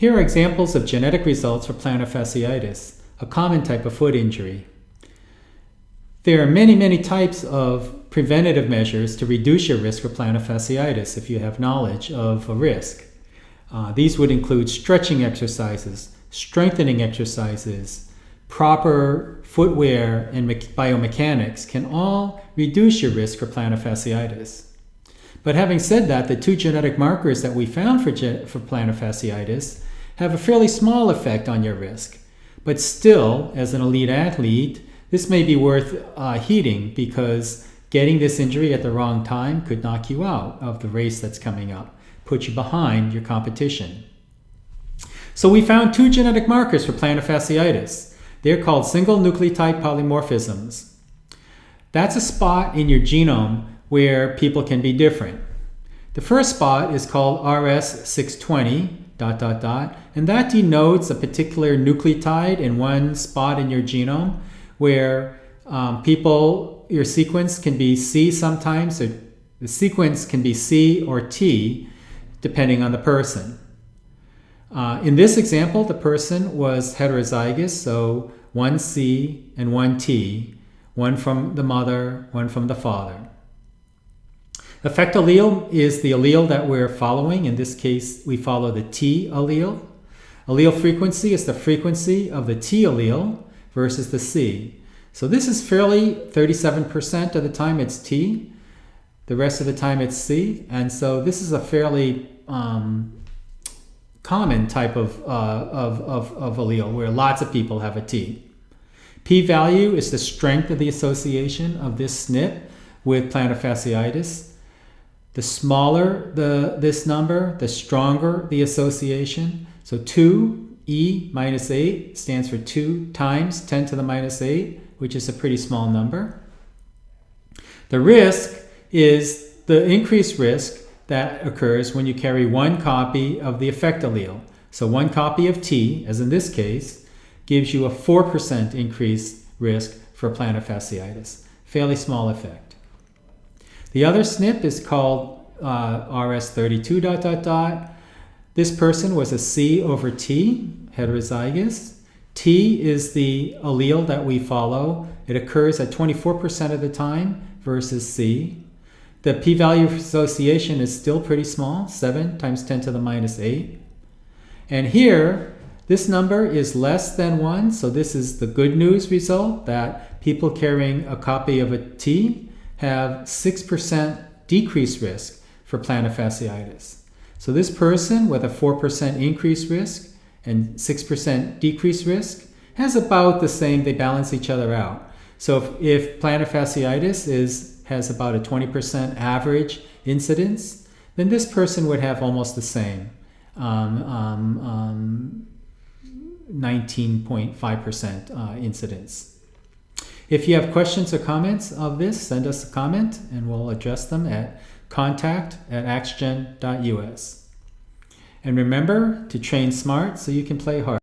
Here are examples of genetic results for plantar fasciitis, a common type of foot injury. There are many types of preventative measures to reduce your risk for plantar fasciitis if you have knowledge of a risk. These would include stretching exercises, strengthening exercises, proper footwear, and biomechanics can all reduce your risk for plantar fasciitis. But having said that, the two genetic markers that we found for plantar fasciitis have a fairly small effect on your risk. But still, as an elite athlete, this may be worth heeding because getting this injury at the wrong time could knock you out of the race that's coming up, put you behind your competition. So we found two genetic markers for plantar fasciitis. They're called single nucleotide polymorphisms. That's a spot in your genome where people can be different. The first spot is called RS620, ... and that denotes a particular nucleotide in one spot in your genome where your sequence can be C sometimes, or the sequence can be C or T depending on the person. In this example, the person was heterozygous, so one C and one T, one from the mother, one from the father. Effect allele is the allele that we're following. In this case, we follow the T allele. Allele frequency is the frequency of the T allele versus the C. So this is fairly 37% of the time it's T. The rest of the time it's C. And so this is a fairly common type of allele where lots of people have a T. P-value is the strength of the association of this SNP with plantar fasciitis. The smaller this number, the stronger the association. So 2e minus 8 stands for 2 times 10 to the minus 8, which is a pretty small number. The risk is the increased risk that occurs when you carry one copy of the effect allele. So one copy of T, as in this case, gives you a 4% increased risk for plantar fasciitis. Fairly small effect. The other SNP is called RS32 ... This person was a C over T, heterozygous. T is the allele that we follow. It occurs at 24% of the time versus C. The p-value of association is still pretty small, 7 times 10 to the minus 8. And here, this number is less than 1, so this is the good news result that people carrying a copy of a T have 6% decreased risk for plantar fasciitis. So this person with a 4% increased risk and 6% decreased risk has about the same, they balance each other out. So if plantar fasciitis has about a 20% average incidence, then this person would have almost the same, 19.5% incidence. If you have questions or comments of this, send us a comment and we'll address them at contact@axgen.us. And remember to train smart so you can play hard.